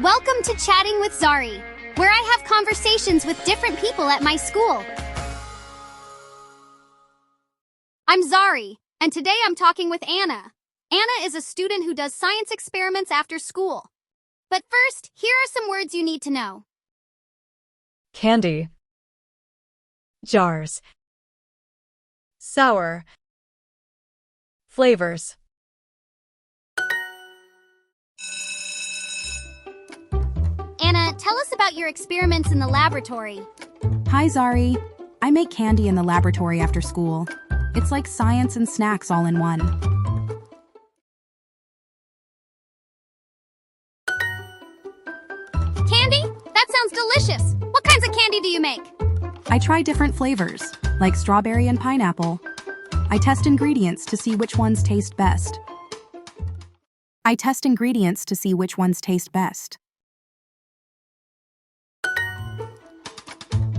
Welcome to Chatting with Zari, where I have conversations with different people at my school. I'm Zari, and today I'm talking with Anna. Anna is a student who does science experiments after school. But first, here are some words you need to know. Candy, jars, sour, flavors. Anna, tell us about your experiments in the laboratory. Hi, Zari. I make candy in the laboratory after school. It's like science and snacks all in one. Candy? That sounds delicious. What kinds of candy do you make? I try different flavors, like strawberry and pineapple. I test ingredients to see which ones taste best.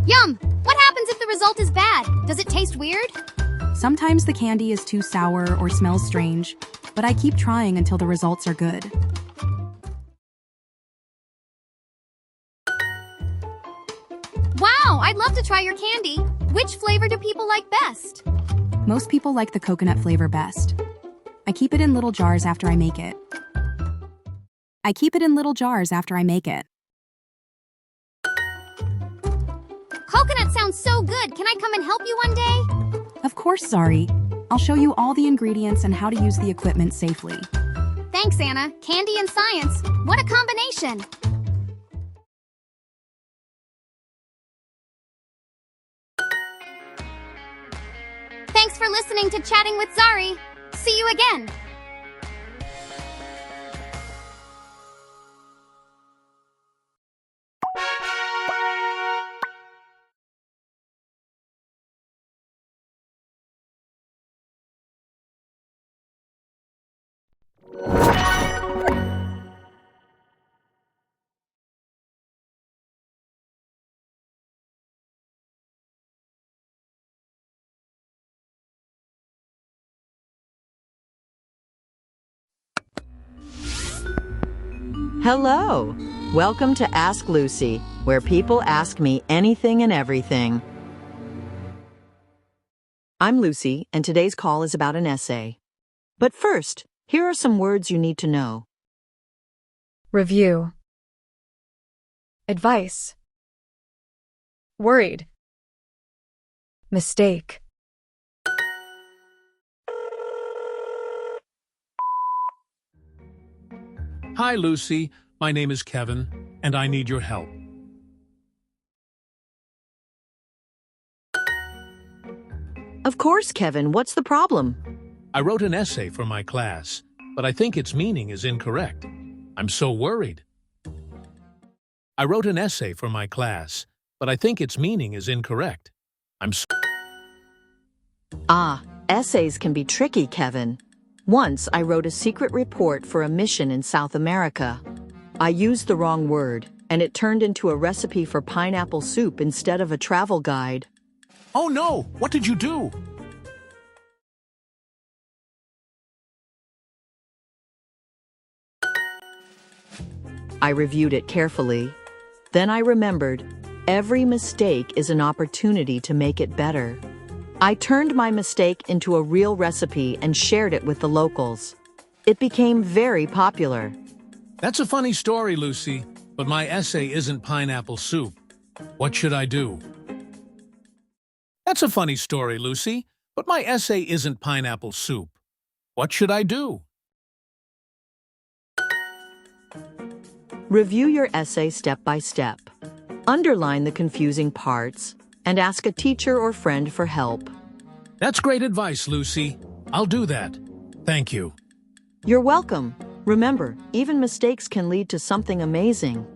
Yum! What happens if the result is bad? Does it taste weird? Sometimes the candy is too sour or smells strange, but I keep trying until the results are good. Wow, I'd love to try your candy. Which flavor do people like best? Most people like the coconut flavor best. I keep it in little jars after I make it. Coconut sounds so good. Can I come and help you one day? Of course, Zari. I'll show you all the ingredients and how to use the equipment safely. Thanks, Anna. Candy and science. What a combination. Thanks for listening to Chatting with Zari. See you again. Hello! Welcome to Ask Lucy, where people ask me anything and everything. I'm Lucy, and today's call is about an essay. But first, here are some words you need to know. Review. Advice. Worried. Mistake. Hi, Lucy. My name is Kevin, and I need your help. Of course, Kevin, what's the problem? I wrote an essay for my class, but I think its meaning is incorrect. I'm so worried. I wrote an essay for my class, but I think its meaning is incorrect. Essays can be tricky, Kevin. Once, I wrote a secret report for a mission in South America. I used the wrong word, and it turned into a recipe for pineapple soup instead of a travel guide. Oh no! What did you do? I reviewed it carefully. Then I remembered, every mistake is an opportunity to make it better. I turned my mistake into a real recipe and shared it with the locals. It became very popular. That's a funny story, Lucy, but my essay isn't pineapple soup. What should I do? That's a funny story, Lucy, but my essay isn't pineapple soup. What should I do? Review your essay step by step. Underline the confusing parts and ask a teacher or friend for help. That's great advice, Lucy. I'll do that. Thank you. You're welcome. Remember, even mistakes can lead to something amazing.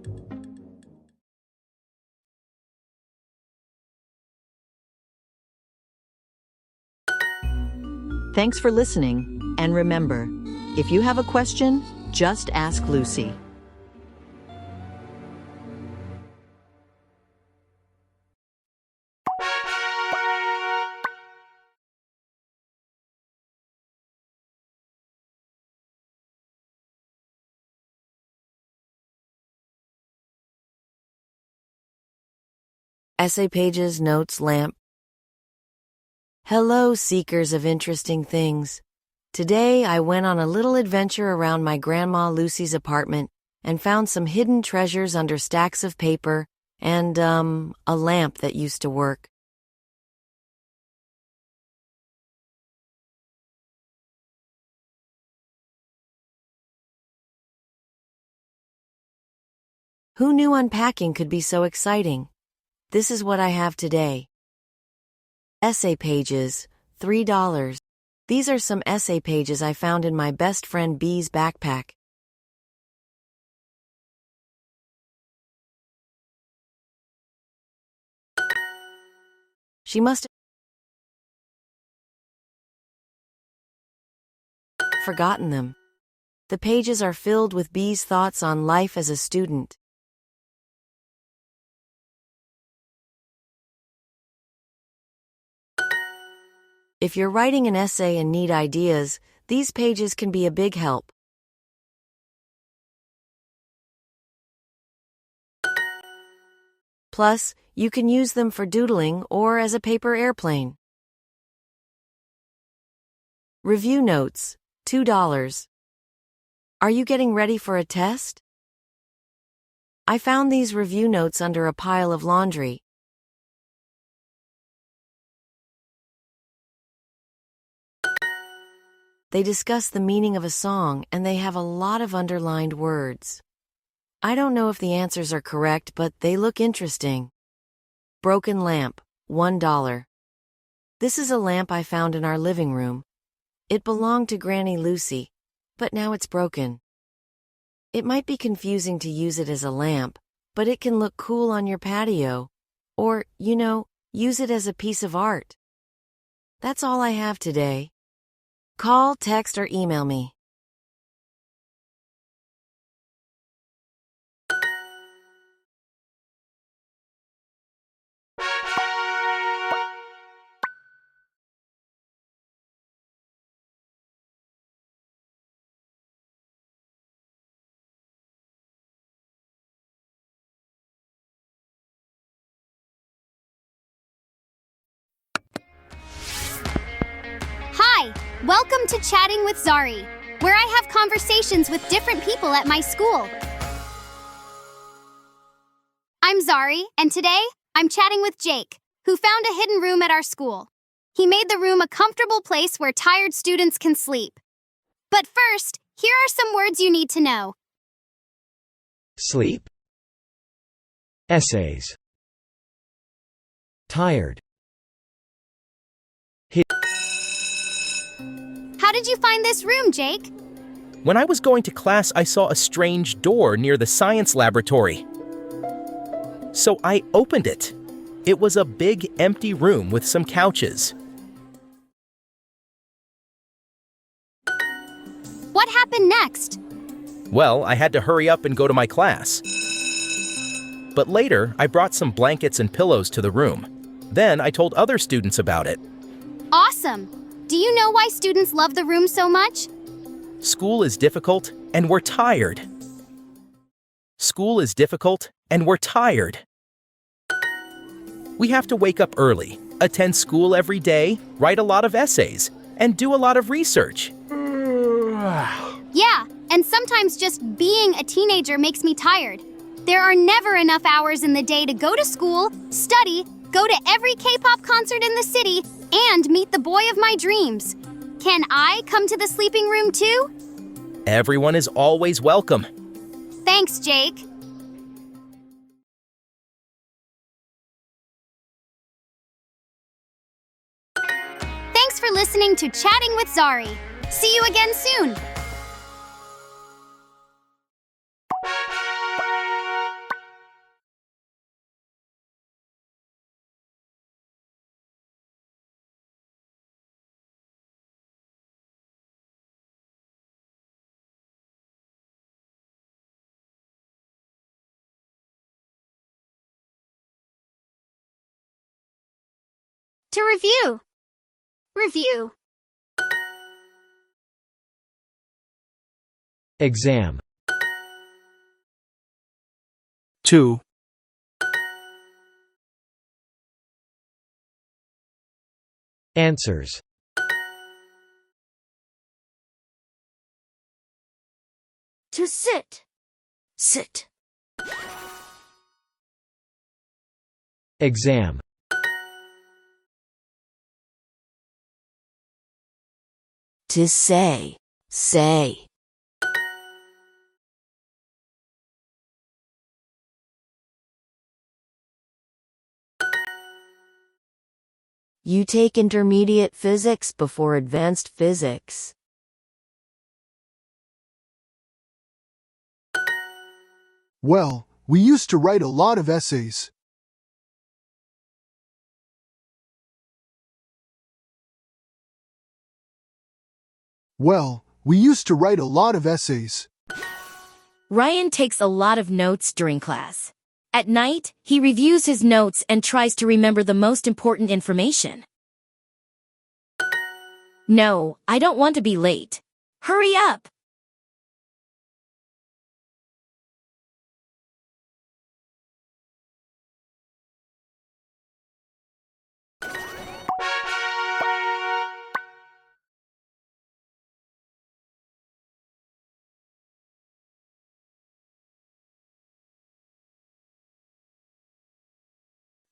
Thanks for listening, and remember, if you have a question, just ask Lucy. Essay pages, notes, lamp. Hello, seekers of interesting things. Today I went on a little adventure around my Grandma Lucy's apartment and found some hidden treasures under stacks of paper and, a lamp that used to work. Who knew unpacking could be so exciting? This is what I have today. Essay pages, $3. These are some essay pages I found in my best friend Bee's backpack. She must have forgotten them. The pages are filled with Bee's thoughts on life as a student. If you're writing an essay and need ideas, these pages can be a big help. Plus, you can use them for doodling or as a paper airplane. Review notes, $2. Are you getting ready for a test? I found these review notes under a pile of laundry. They discuss the meaning of a song and they have a lot of underlined words. I don't know if the answers are correct, but they look interesting. Broken lamp, $1. This is a lamp I found in our living room. It belonged to Granny Lucy, but now it's broken. It might be confusing to use it as a lamp, but it can look cool on your patio. Or, use it as a piece of art. That's all I have today. Call, text, or email me. Hi, welcome to Chatting with Zari, where I have conversations with different people at my school. I'm Zari, and today I'm chatting with Jake, who found a hidden room at our school. He made the room a comfortable place where tired students can sleep. But first, here are some words you need to know. Sleep. Essays. Tired. How did you find this room, Jake? When I was going to class, I saw a strange door near the science laboratory. So I opened it. It was a big, empty room with some couches. What happened next? Well, I had to hurry up and go to my class. But later, I brought some blankets and pillows to the room. Then I told other students about it. Awesome! Do you know why students love the room so much? School is difficult, and we're tired. School is difficult, and we're tired. We have to wake up early, attend school every day, write a lot of essays, and do a lot of research. Yeah, and sometimes just being a teenager makes me tired. There are never enough hours in the day to go to school, study, go to every K-pop concert in the city, and meet the boy of my dreams. Can I come to the sleeping room too? Everyone is always welcome. Thanks, Jake. Thanks for listening to Chatting with Zari. See you again soon. To review. Review. Exam. 2 Answers. To sit. Sit. Exam. To say. Say. You take intermediate physics before advanced physics. Well, we used to write a lot of essays. Well, we used to write a lot of essays. Ryan takes a lot of notes during class. At night, he reviews his notes and tries to remember the most important information. No, I don't want to be late. Hurry up!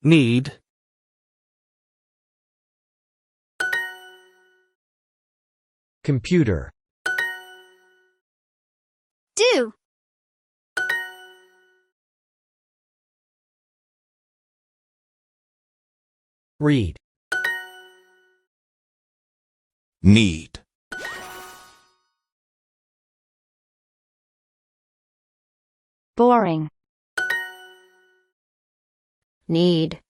Need. Computer. Do. Read. Need. Boring. Need.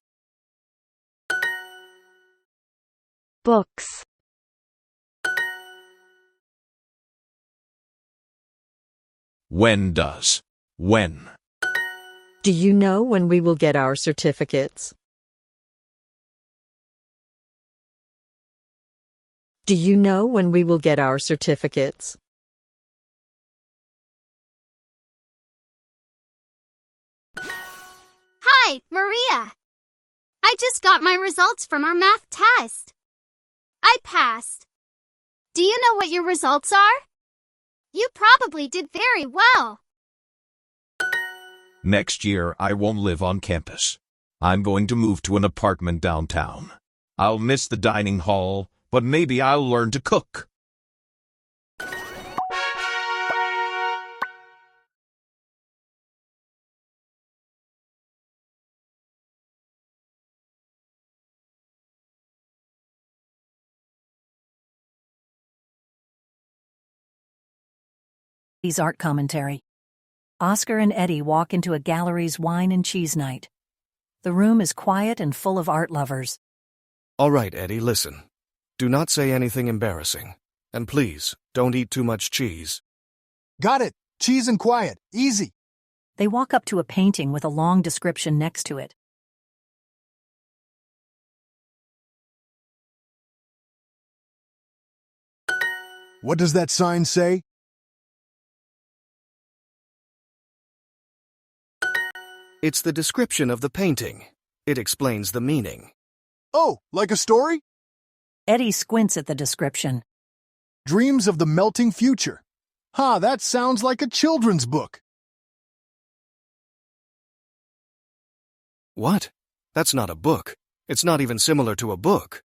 Books. When does. When. Do you know when we will get our certificates? Do you know when we will get our certificates? Hi, Maria. I just got my results from our math test. I passed. Do you know what your results are? You probably did very well. Next year, I won't live on campus. I'm going to move to an apartment downtown. I'll miss the dining hall, but maybe I'll learn to cook. Eddie's art commentary. Oscar and Eddie walk into a gallery's wine and cheese night. The room is quiet and full of art lovers. All right, Eddie, listen. Do not say anything embarrassing. And please, don't eat too much cheese. Got it. Cheese and quiet. Easy. They walk up to a painting with a long description next to it. What does that sign say? It's the description of the painting. It explains the meaning. Oh, like a story? Eddie squints at the description. Dreams of the melting future. Ha, that sounds like a children's book. What? That's not a book. It's not even similar to a book.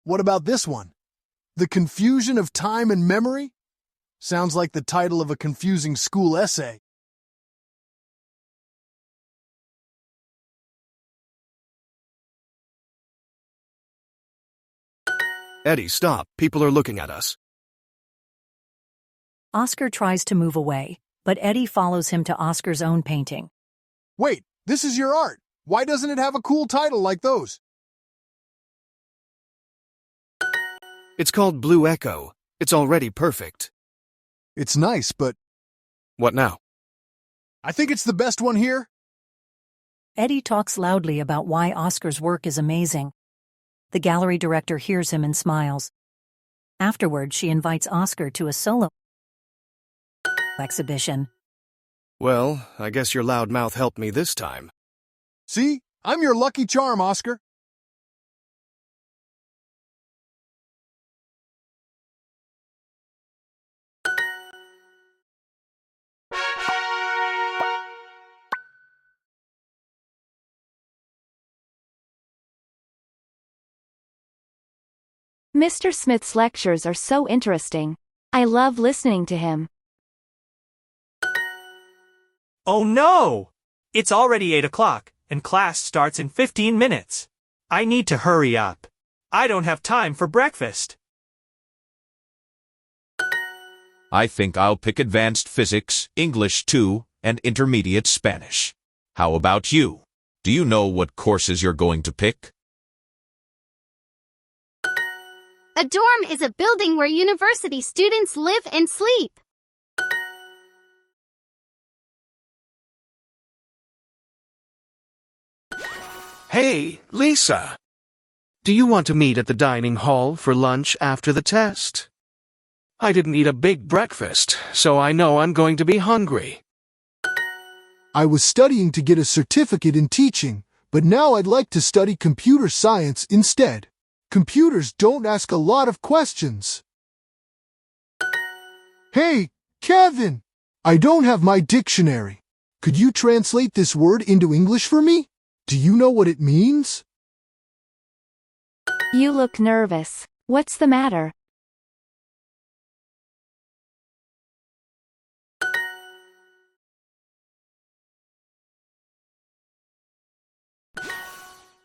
What about this one? The Confusion of Time and Memory? Sounds like the title of a confusing school essay. Eddie, stop. People are looking at us. Oscar tries to move away, but Eddie follows him to Oscar's own painting. Wait, this is your art. Why doesn't it have a cool title like those? It's called Blue Echo. It's already perfect. It's nice, but... What now? I think it's the best one here. Eddie talks loudly about why Oscar's work is amazing. The gallery director hears him and smiles. Afterward, she invites Oscar to a solo exhibition. Well, I guess your loud mouth helped me this time. See? I'm your lucky charm, Oscar. Mr. Smith's lectures are so interesting. I love listening to him. Oh no! It's already 8 o'clock, and class starts in 15 minutes. I need to hurry up. I don't have time for breakfast. I think I'll pick advanced physics, English 2, and intermediate Spanish. How about you? Do you know what courses you're going to pick? A dorm is a building where university students live and sleep. Hey, Lisa. Do you want to meet at the dining hall for lunch after the test? I didn't eat a big breakfast, so I know I'm going to be hungry. I was studying to get a certificate in teaching, but now I'd like to study computer science instead. Computers don't ask a lot of questions. Hey, Kevin! I don't have my dictionary. Could you translate this word into English for me? Do you know what it means? You look nervous. What's the matter?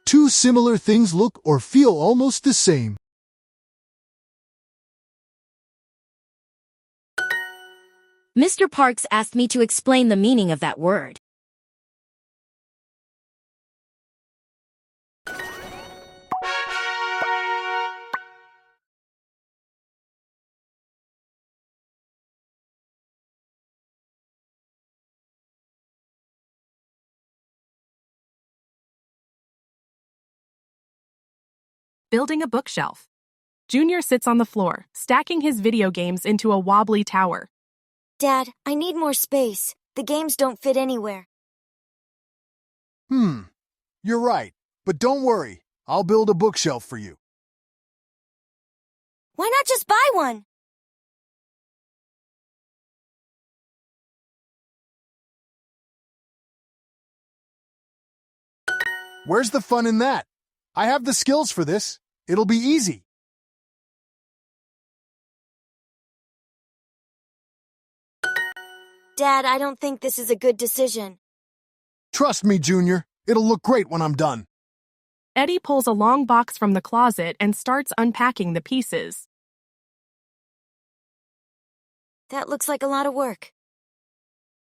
Two similar things look or feel almost the same. Mr. Parks asked me to explain the meaning of that word. Building a bookshelf. Junior sits on the floor, stacking his video games into a wobbly tower. Dad, I need more space. The games don't fit anywhere. You're right, but don't worry. I'll build a bookshelf for you. Why not just buy one? Where's the fun in that? I have the skills for this. It'll be easy. Dad, I don't think this is a good decision. Trust me, Junior. It'll look great when I'm done. Eddie pulls a long box from the closet and starts unpacking the pieces. That looks like a lot of work.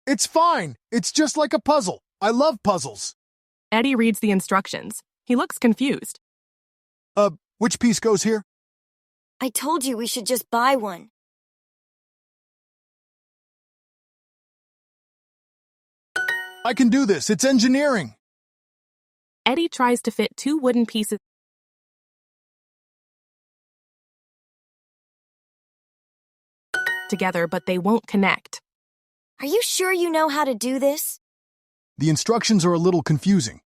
It's fine. It's just like a puzzle. I love puzzles. Eddie reads the instructions. He looks confused. Which piece goes here? I told you we should just buy one. I can do this. It's engineering. Eddie tries to fit two wooden pieces together, but they won't connect. Are you sure you know how to do this? The instructions are a little confusing.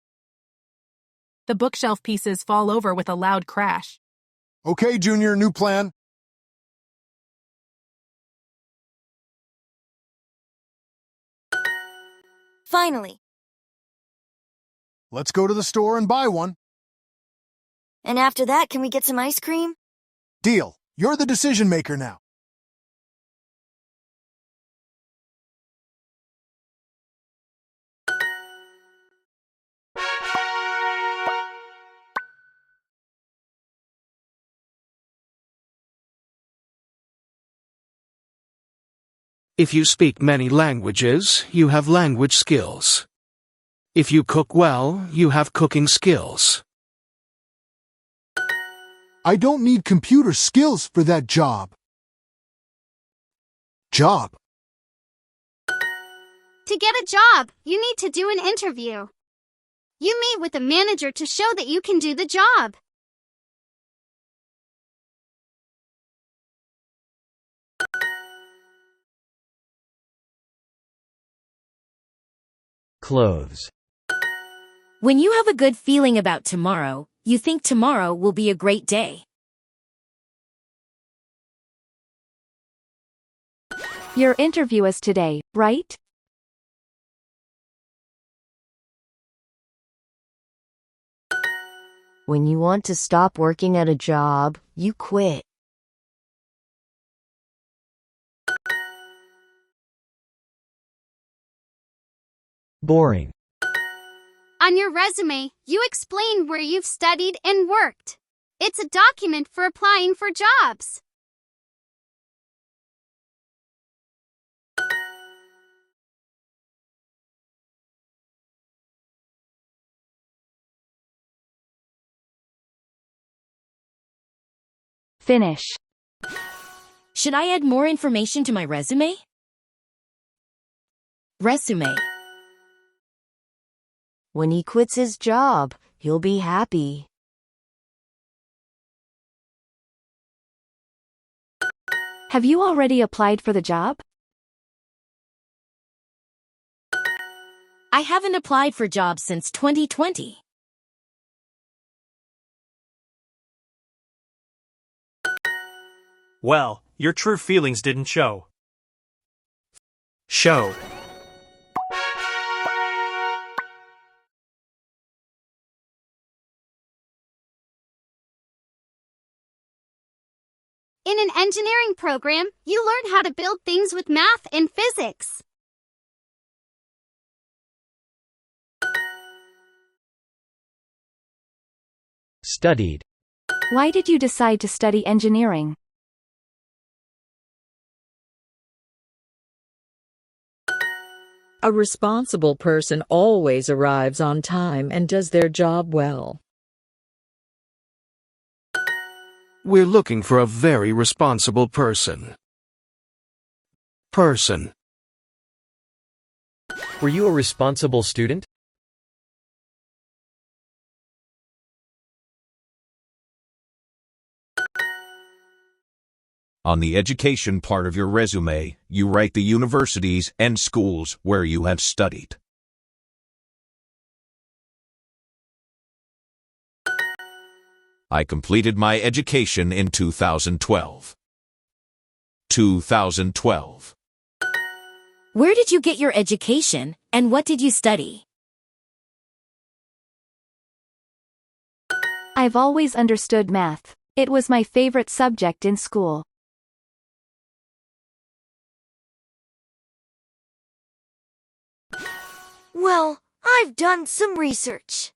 The bookshelf pieces fall over with a loud crash. Okay, Junior, new plan. Finally. Let's go to the store and buy one. And after that, can we get some ice cream? Deal. You're the decision maker now. If you speak many languages, you have language skills. If you cook well, you have cooking skills. I don't need computer skills for that job. Job. To get a job, you need to do an interview. You meet with the manager to show that you can do the job. Clothes. When you have a good feeling about tomorrow, you think tomorrow will be a great day. Your interview is today, right? When you want to stop working at a job, you quit. Boring. On your resume, you explain where you've studied and worked. It's a document for applying for jobs. Finish. Should I add more information to my resume? Resume. When he quits his job, he'll be happy. Have you already applied for the job? I haven't applied for jobs since 2020. Well, your true feelings didn't show. Show. In an engineering program, you learn how to build things with math and physics. Studied. Why did you decide to study engineering? A responsible person always arrives on time and does their job well. We're looking for a very responsible person. Person. Were you a responsible student? On the education part of your resume, you write the universities and schools where you have studied. I completed my education in 2012. 2012. Where did you get your education, and what did you study? I've always understood math. It was my favorite subject in school. Well, I've done some research.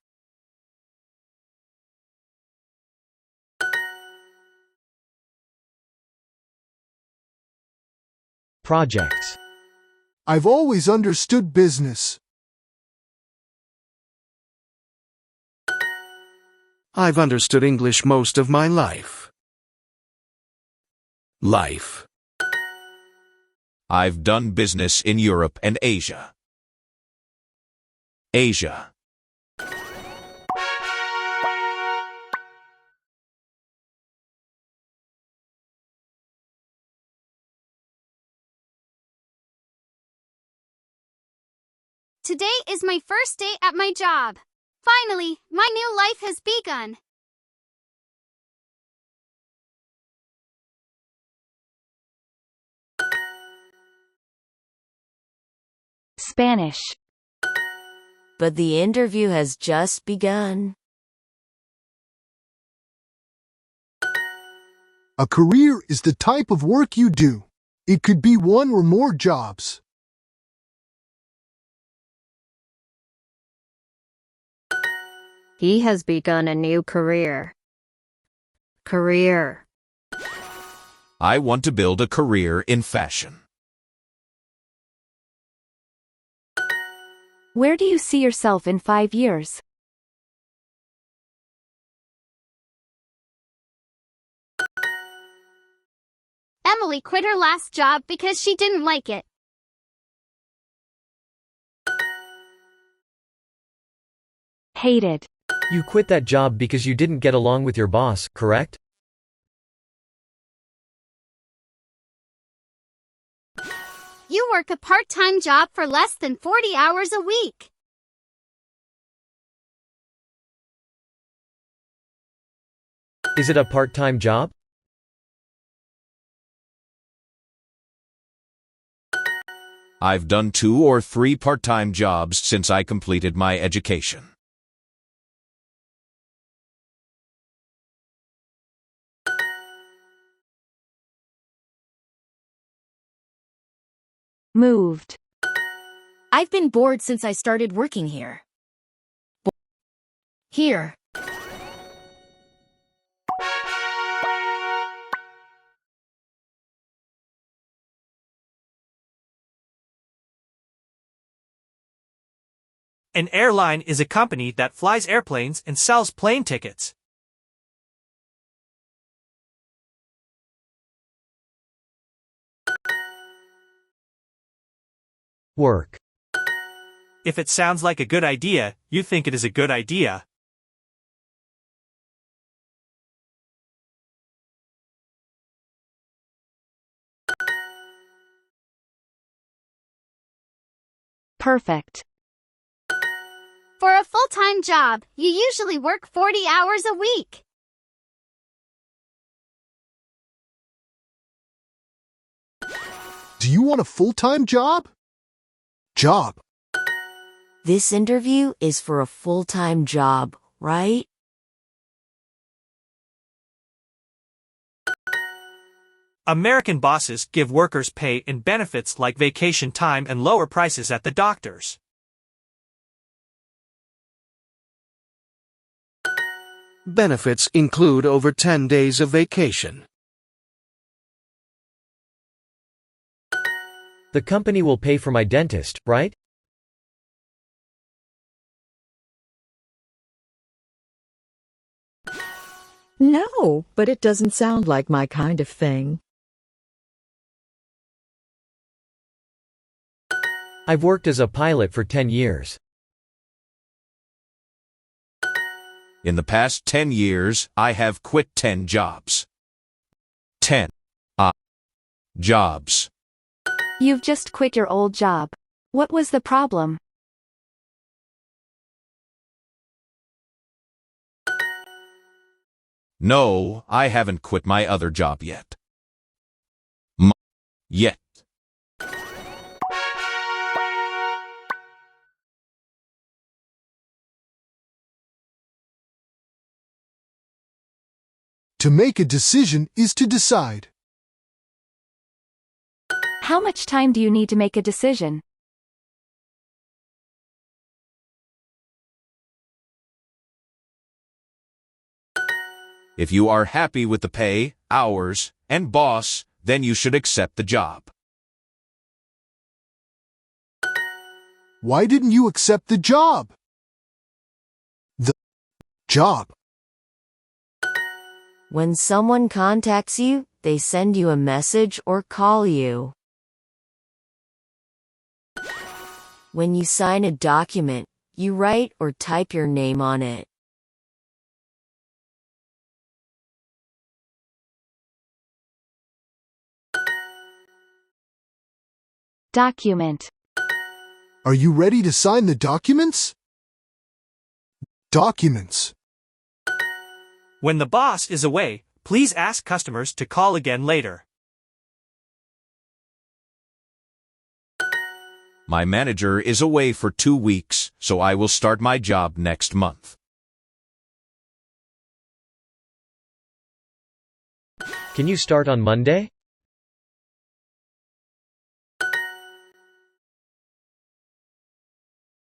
Projects. I've always understood business. I've understood English most of my life. Life. I've done business in Europe and Asia. Asia. Today is my first day at my job. Finally, my new life has begun. Spanish. But the interview has just begun. A career is the type of work you do. It could be one or more jobs. He has begun a new career. Career. I want to build a career in fashion. Where do you see yourself in 5 years? Emily quit her last job because she didn't like it. Hated. You quit that job because you didn't get along with your boss, correct? You work a part-time job for less than 40 hours a week. Is it a part-time job? I've done 2 or 3 part-time jobs since I completed my education. Moved. I've been bored since I started working here. Here. An airline is a company that flies airplanes and sells plane tickets. Work. If it sounds like a good idea, you think it is a good idea. Perfect. For a full-time job, you usually work 40 hours a week. Do you want a full-time job? Job. This interview is for a full-time job, right? American bosses give workers pay and benefits like vacation time and lower prices at the doctors. Benefits include over 10 days of vacation. The company will pay for my dentist, right? No, but it doesn't sound like my kind of thing. I've worked as a pilot for 10 years. In the past 10 years, I have quit 10 jobs. 10 jobs. You've just quit your old job. What was the problem? No, I haven't quit my other job yet. Yet. To make a decision is to decide. How much time do you need to make a decision? If you are happy with the pay, hours, and boss, then you should accept the job. Why didn't you accept the job? The job. When someone contacts you, they send you a message or call you. When you sign a document, you write or type your name on it. Document. Are you ready to sign the documents? Documents. When the boss is away, please ask customers to call again later. My manager is away for 2 weeks, so I will start my job next month. Can you start on Monday?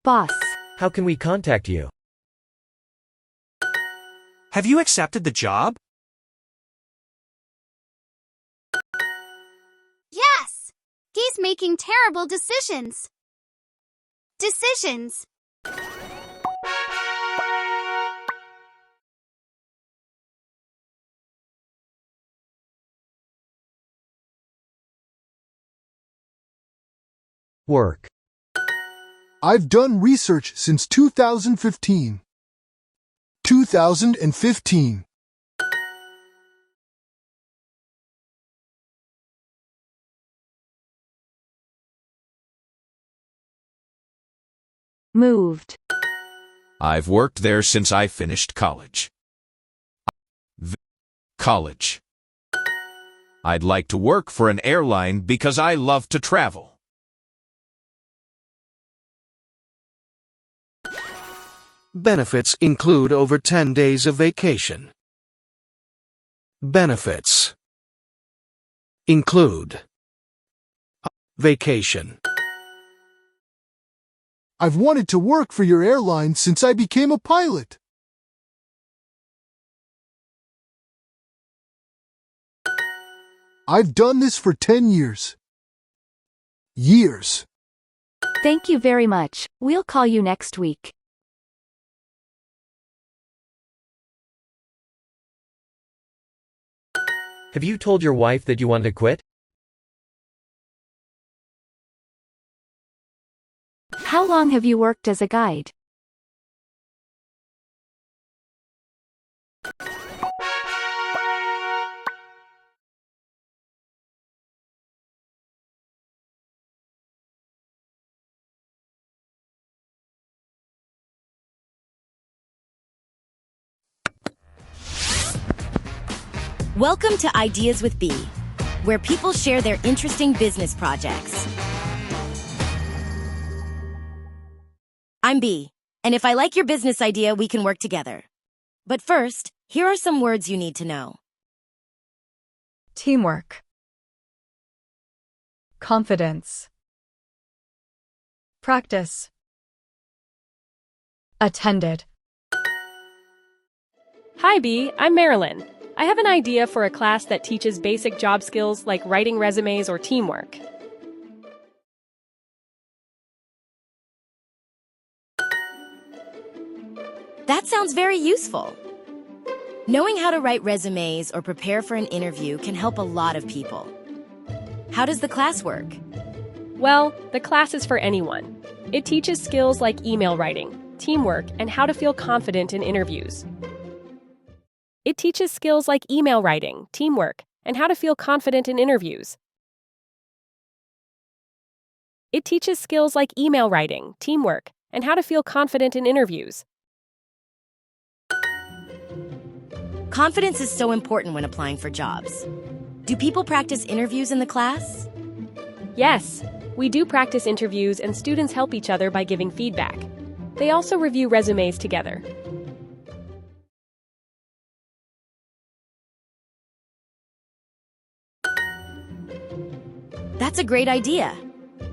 Boss. How can we contact you? Have you accepted the job? Yes! He's making terrible decisions. Decisions. Work. I've done research since 2015. 2015. Moved. I've worked there since I finished college. College. I'd like to work for an airline because I love to travel. Benefits include over 10 days of vacation. Benefits include Vacation. I've wanted to work for your airline since I became a pilot. I've done this for 10 years. Years. Thank you very much. We'll call you next week. Have you told your wife that you want to quit? How long have you worked as a guide? Welcome to Ideas with B, where people share their interesting business projects. I'm B, and if I like your business idea, we can work together. But first, here are some words you need to know. Teamwork. Confidence. Practice. Attended. Hi, B. I'm Marilyn. I have an idea for a class that teaches basic job skills like writing resumes or teamwork. That sounds very useful. Knowing how to write resumes or prepare for an interview can help a lot of people. How does the class work? Well, the class is for anyone. It teaches skills like email writing, teamwork, and how to feel confident in interviews. It teaches skills like email writing, teamwork, and how to feel confident in interviews. It teaches skills like email writing, teamwork, and how to feel confident in interviews. Confidence is so important when applying for jobs. Do people practice interviews in the class? Yes, we do practice interviews and students help each other by giving feedback. They also review resumes together. That's a great idea.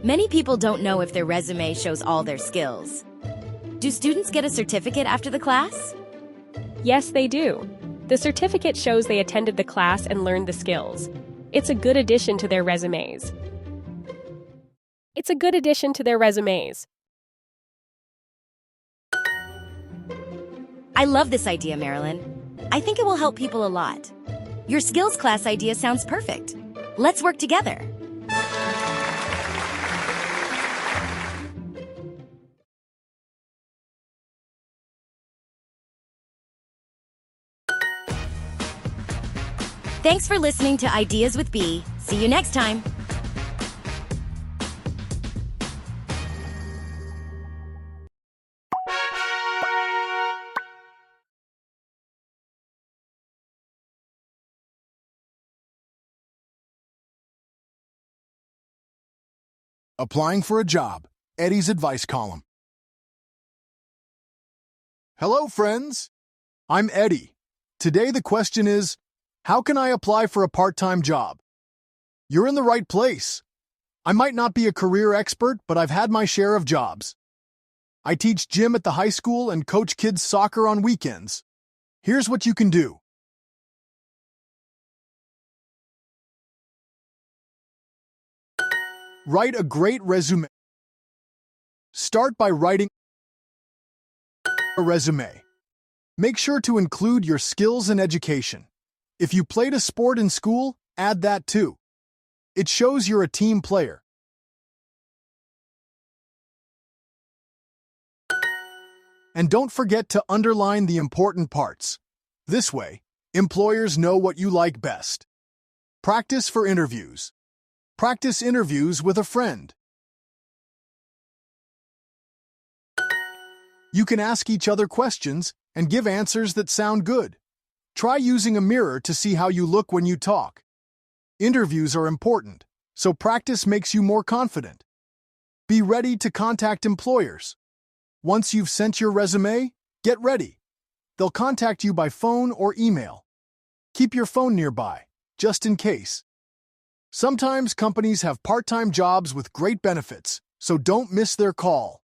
Many people don't know if their resume shows all their skills. Do students get a certificate after the class? Yes, they do. The certificate shows they attended the class and learned the skills. It's a good addition to their resumes. I love this idea, Marilyn. I think it will help people a lot. Your skills class idea sounds perfect. Let's work together. Thanks for listening to Ideas with B. See you next time. Applying for a job. Eddie's advice column. Hello, friends. I'm Eddie. Today the question is, how can I apply for a part-time job? You're in the right place. I might not be a career expert, but I've had my share of jobs. I teach gym at the high school and coach kids soccer on weekends. Here's what you can do. Write a great resume. Start by writing a resume. Make sure to include your skills and education. If you played a sport in school, add that too. It shows you're a team player. And don't forget to underline the important parts. This way, employers know what you like best. Practice for interviews. Practice interviews with a friend. You can ask each other questions and give answers that sound good. Try using a mirror to see how you look when you talk. Interviews are important, so practice makes you more confident. Be ready to contact employers. Once you've sent your resume, get ready. They'll contact you by phone or email. Keep your phone nearby, just in case. Sometimes companies have part-time jobs with great benefits, so don't miss their call.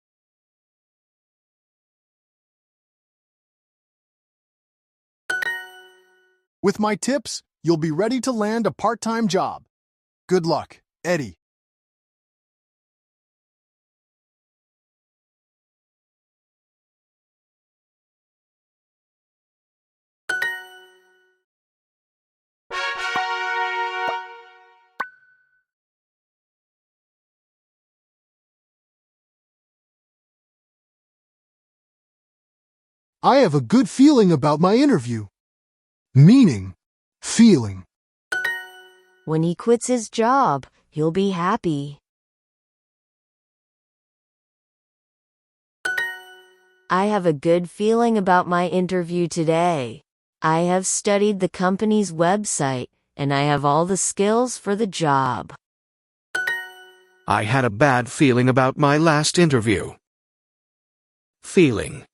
With my tips, you'll be ready to land a part-time job. Good luck, Eddie. I have a good feeling about my interview. Meaning, feeling. When he quits his job, he'll be happy. I have a good feeling about my interview today. I have studied the company's website, and I have all the skills for the job. I had a bad feeling about my last interview. Feeling.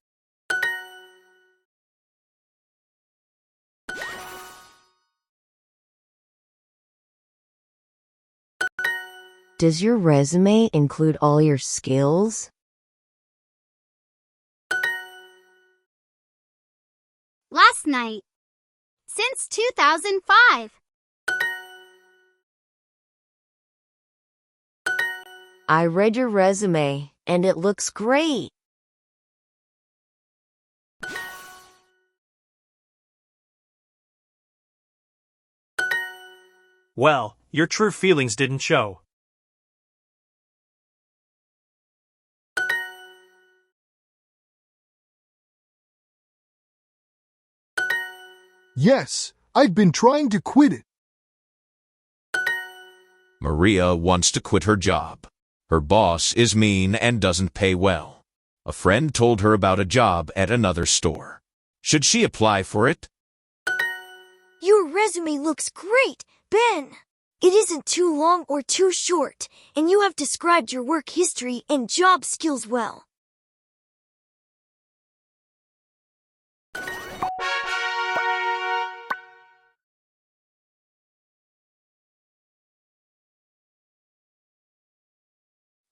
Does your resume include all your skills? Last night. Since 2005. I read your resume, and it looks great. Well, your true feelings didn't show. Yes, I've been trying to quit it. Maria wants to quit her job. Her boss is mean and doesn't pay well. A friend told her about a job at another store. Should she apply for it? Your resume looks great, Ben. It isn't too long or too short, and you have described your work history and job skills well.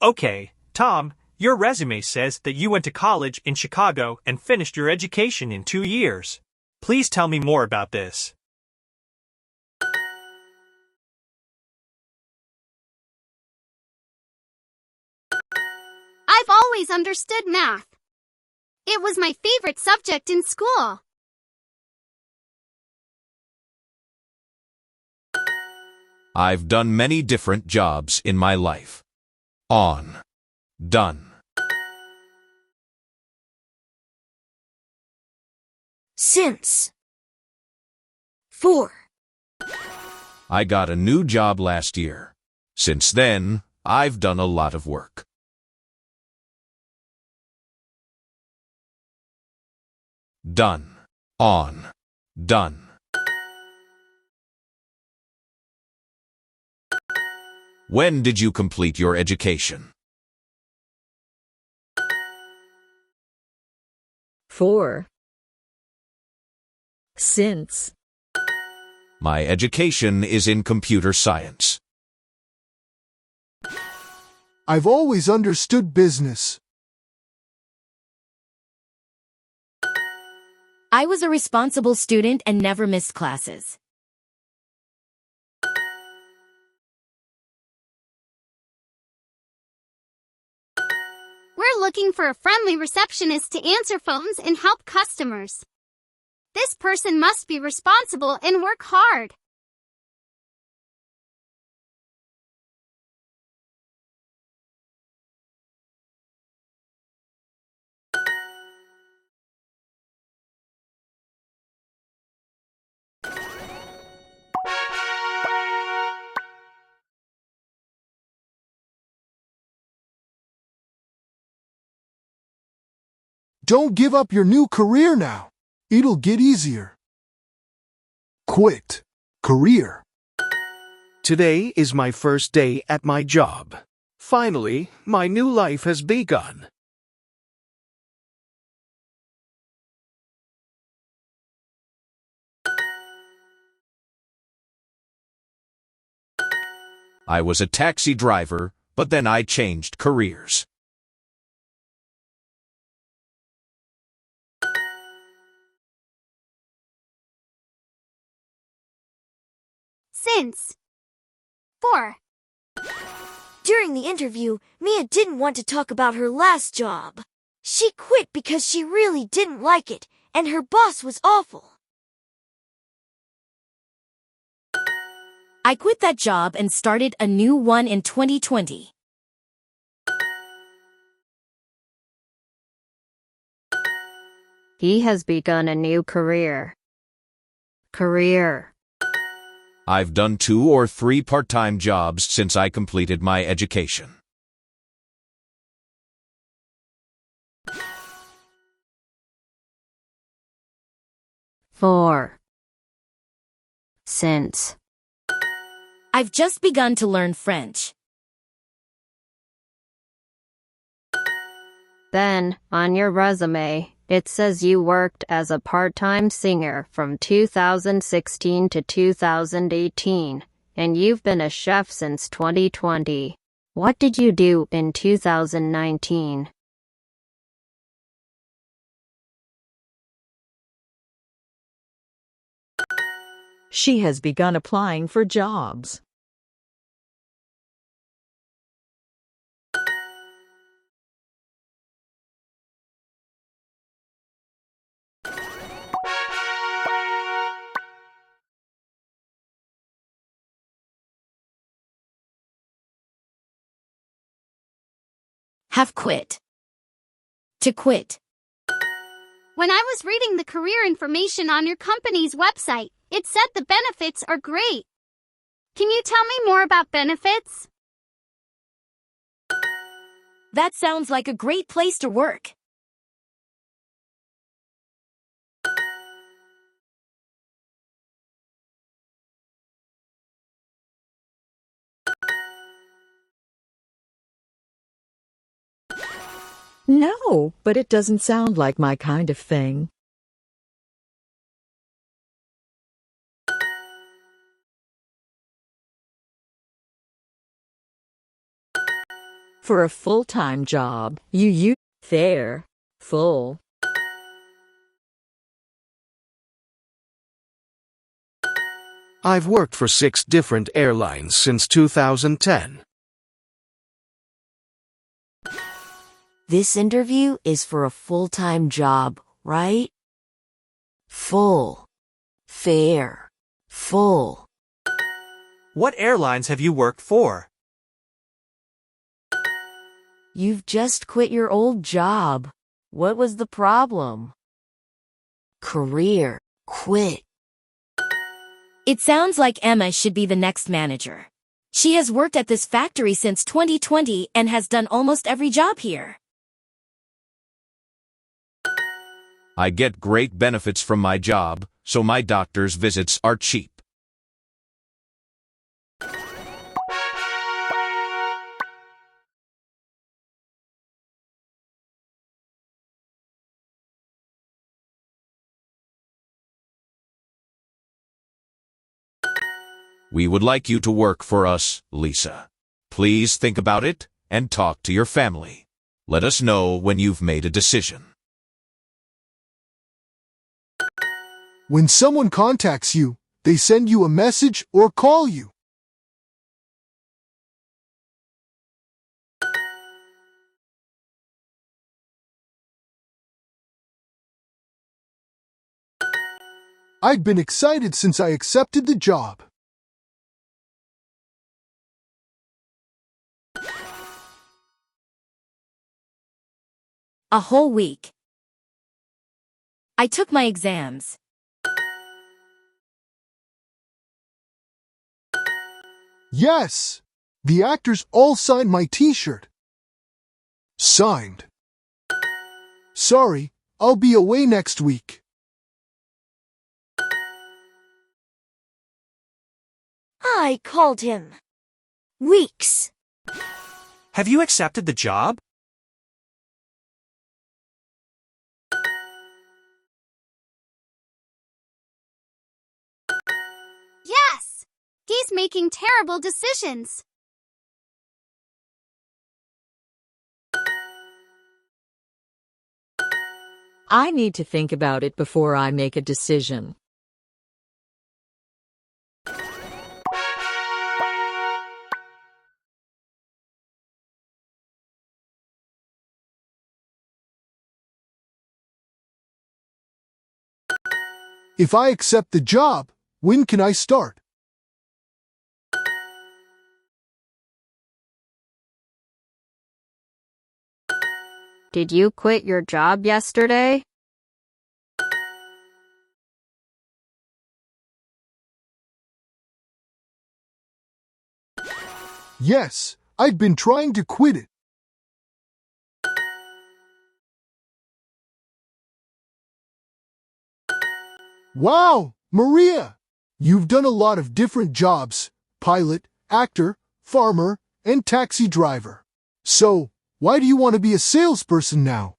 Okay, Tom, your resume says that you went to college in Chicago and finished your education in 2 years. Please tell me more about this. I've always understood math. It was my favorite subject in school. I've done many different jobs in my life. On. Done. Since. For. I got a new job last year. Since then, I've done a lot of work. Done. On. Done. When did you complete your education? For. Since. My education is in computer science. I've always understood business. I was a responsible student and never missed classes. We're looking for a friendly receptionist to answer phones and help customers. This person must be responsible and work hard. Don't give up your new career now. It'll get easier. Quit. Career. Today is my first day at my job. Finally, my new life has begun. I was a taxi driver, but then I changed careers. Since. 4. During the interview, Mia didn't want to talk about her last job. She quit because she really didn't like it, and her boss was awful. I quit that job and started a new one in 2020. He has begun a new career. Career. I've done 2 or 3 part-time jobs since I completed my education. Four. Since. I've just begun to learn French. Then, on your resume, it says you worked as a part-time singer from 2016 to 2018, and you've been a chef since 2020. What did you do in 2019? She has begun applying for jobs. Have quit. To quit. When I was reading the career information on your company's website, it said the benefits are great. Can you tell me more about benefits? That sounds like a great place to work. No, but it doesn't sound like my kind of thing. For a full-time job, you use fair, full. I've worked for 6 different airlines since 2010. This interview is for a full-time job, right? Full. Fair. Full. What airlines have you worked for? You've just quit your old job. What was the problem? Career. Quit. It sounds like Emma should be the next manager. She has worked at this factory since 2020 and has done almost every job here. I get great benefits from my job, so my doctor's visits are cheap. We would like you to work for us, Lisa. Please think about it and talk to your family. Let us know when you've made a decision. When someone contacts you, they send you a message or call you. I've been excited since I accepted the job. A whole week. I took my exams. Yes! The actors all signed my t-shirt. Signed. Sorry, I'll be away next week. I called him. Weeks. Have you accepted the job? Yes! He's making terrible decisions. I need to think about it before I make a decision. If I accept the job, when can I start? Did you quit your job yesterday? Yes, I've been trying to quit it. Wow, Maria! You've done a lot of different jobs: pilot, actor, farmer, and taxi driver. So, why do you want to be a salesperson now?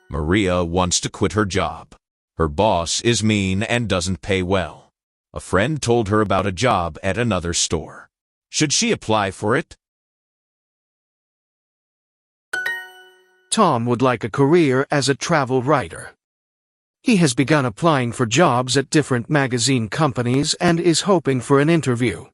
Maria wants to quit her job. Her boss is mean and doesn't pay well. A friend told her about a job at another store. Should she apply for it? Tom would like a career as a travel writer. He has begun applying for jobs at different magazine companies and is hoping for an interview.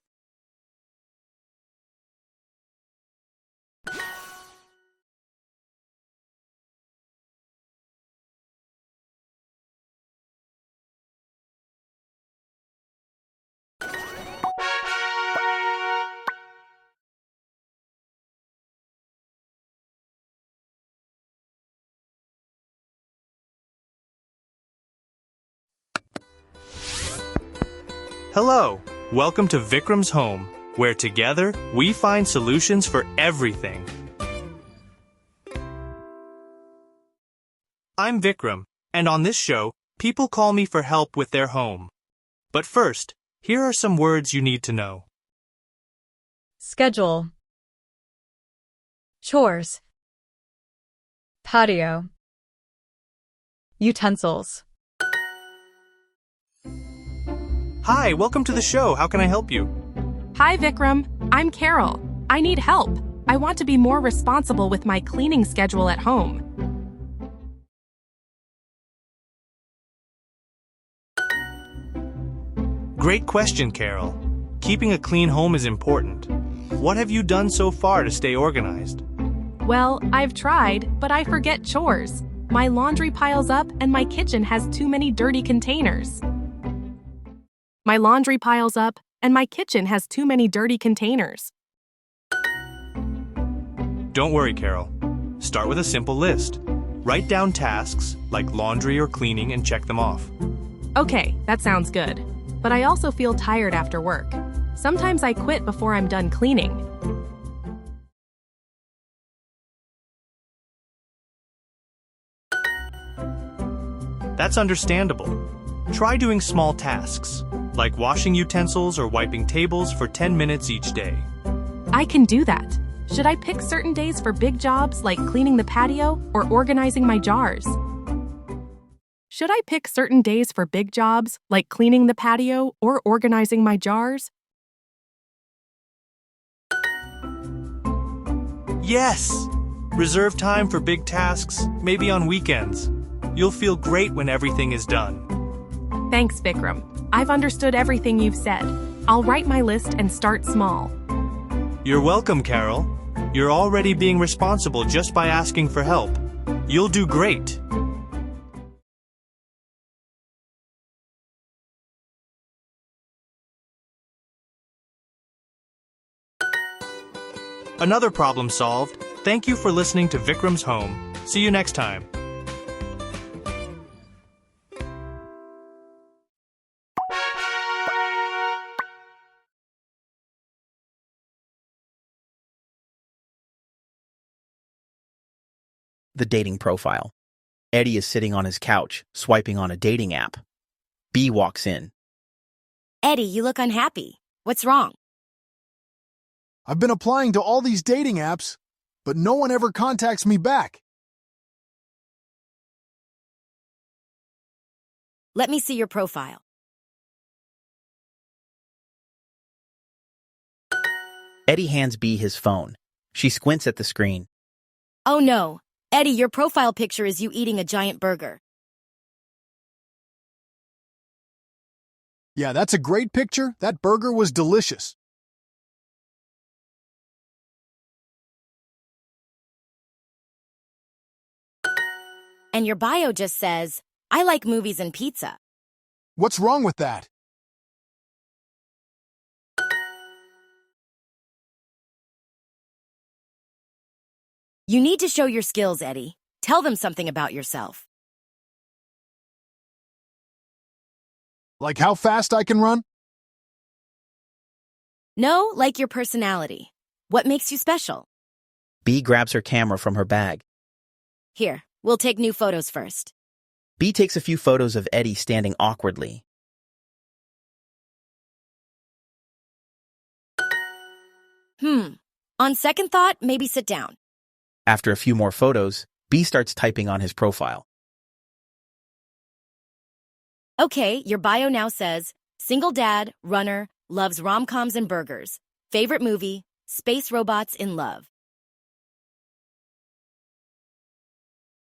Hello, welcome to Vikram's home, where together we find solutions for everything. I'm Vikram, and on this show, people call me for help with their home. But first, here are some words you need to know. Schedule. Chores. Patio. Utensils. Hi, welcome to the show. How can I help you? Hi, Vikram. I'm Carol. I need help. I want to be more responsible with my cleaning schedule at home. Great question, Carol. Keeping a clean home is important. What have you done so far to stay organized? Well, I've tried, but I forget chores. My laundry piles up and my kitchen has too many dirty containers. My laundry piles up and my kitchen has too many dirty containers. Don't worry, Carol. Start with a simple list. Write down tasks like laundry or cleaning and check them off. Okay, that sounds good. But I also feel tired after work. Sometimes I quit before I'm done cleaning. That's understandable. Try doing small tasks, like washing utensils or wiping tables for 10 minutes each day. I can do that. Should I pick certain days for big jobs like cleaning the patio or organizing my jars? Should I pick certain days for big jobs like cleaning the patio or organizing my jars? Yes! Reserve time for big tasks, maybe on weekends. You'll feel great when everything is done. Thanks, Vikram. I've understood everything you've said. I'll write my list and start small. You're welcome, Carol. You're already being responsible just by asking for help. You'll do great. Another problem solved. Thank you for listening to Vikram's Home. See you next time. The dating profile. Eddie is sitting on his couch, swiping on a dating app. B walks in. Eddie, you look unhappy. What's wrong? I've been applying to all these dating apps, but no one ever contacts me back. Let me see your profile. Eddie hands B his phone. She squints at the screen. Oh no. Eddie, your profile picture is you eating a giant burger. Yeah, that's a great picture. That burger was delicious. And your bio just says, I like movies and pizza. What's wrong with that? You need to show your skills, Eddie. Tell them something about yourself. Like how fast I can run? No, like your personality. What makes you special? B grabs her camera from her bag. Here, we'll take new photos first. B takes a few photos of Eddie standing awkwardly. On second thought, maybe sit down. After a few more photos, B starts typing on his profile. Okay, your bio now says, single dad, runner, loves rom-coms and burgers. Favorite movie, space robots in love.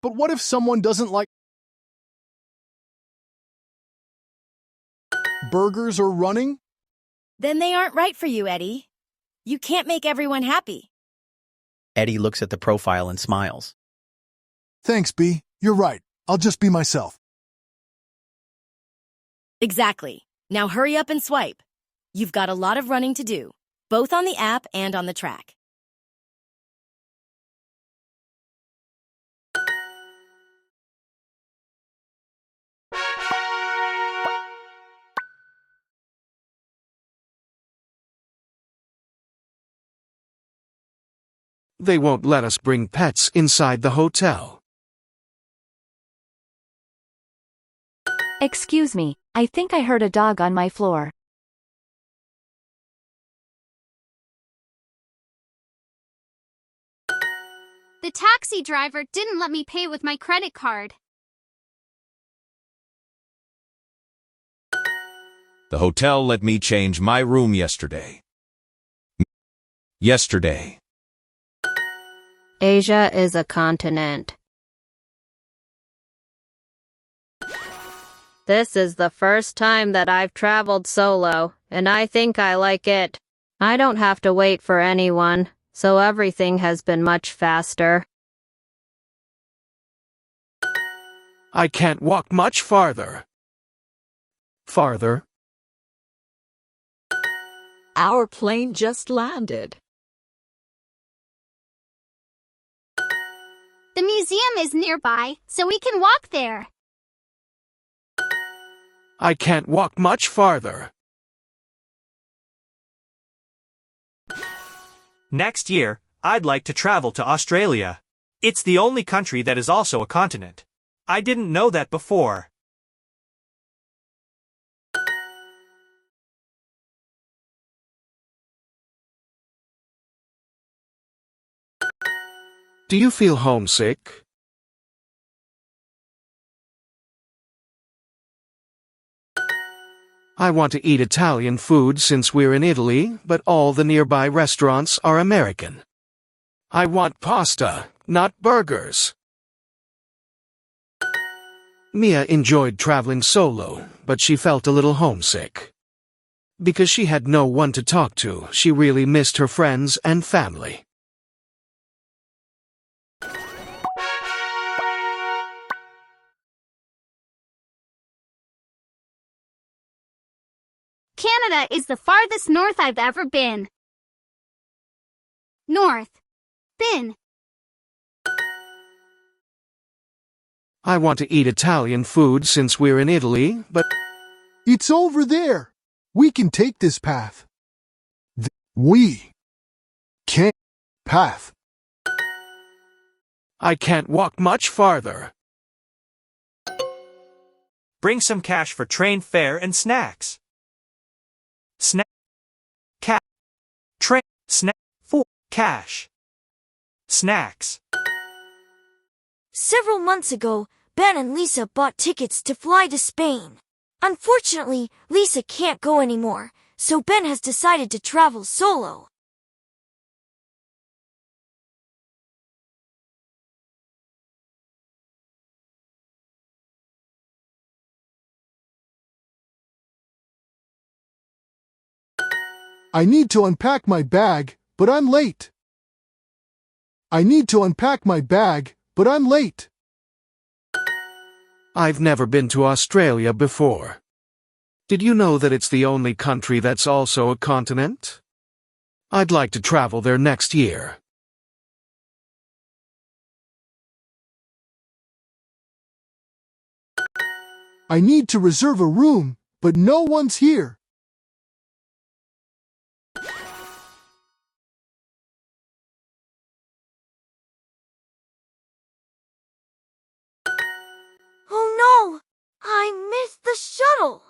But what if someone doesn't like burgers or running? Then they aren't right for you, Eddie. You can't make everyone happy. Eddie looks at the profile and smiles. Thanks, B. You're right. I'll just be myself. Exactly. Now hurry up and swipe. You've got a lot of running to do, both on the app and on the track. They won't let us bring pets inside the hotel. Excuse me, I think I heard a dog on my floor. The taxi driver didn't let me pay with my credit card. The hotel let me change my room yesterday. Yesterday. Asia is a continent. This is the first time that I've traveled solo, and I think I like it. I don't have to wait for anyone, so everything has been much faster. I can't walk much farther. Farther? Our plane just landed. The museum is nearby, so we can walk there. I can't walk much farther. Next year, I'd like to travel to Australia. It's the only country that is also a continent. I didn't know that before. Do you feel homesick? I want to eat Italian food since we're in Italy, but all the nearby restaurants are American. I want pasta, not burgers. Mia enjoyed traveling solo, but she felt a little homesick. Because she had no one to talk to, she really missed her friends and family. Canada is the farthest north I've ever been. North. Been. I want to eat Italian food since we're in Italy, but It's over there. We can take this path. We can't path. I can't walk much farther. Bring some cash for train fare and snacks. Snack. Cat. Train. Snack. For. Cash. Snacks. Several months ago, Ben and Lisa bought tickets to fly to Spain. Unfortunately, Lisa can't go anymore, so Ben has decided to travel solo. I need to unpack my bag, but I'm late. I need to unpack my bag, but I'm late. I've never been to Australia before. Did you know that it's the only country that's also a continent? I'd like to travel there next year. I need to reserve a room, but no one's here. Oh no! I missed the shuttle!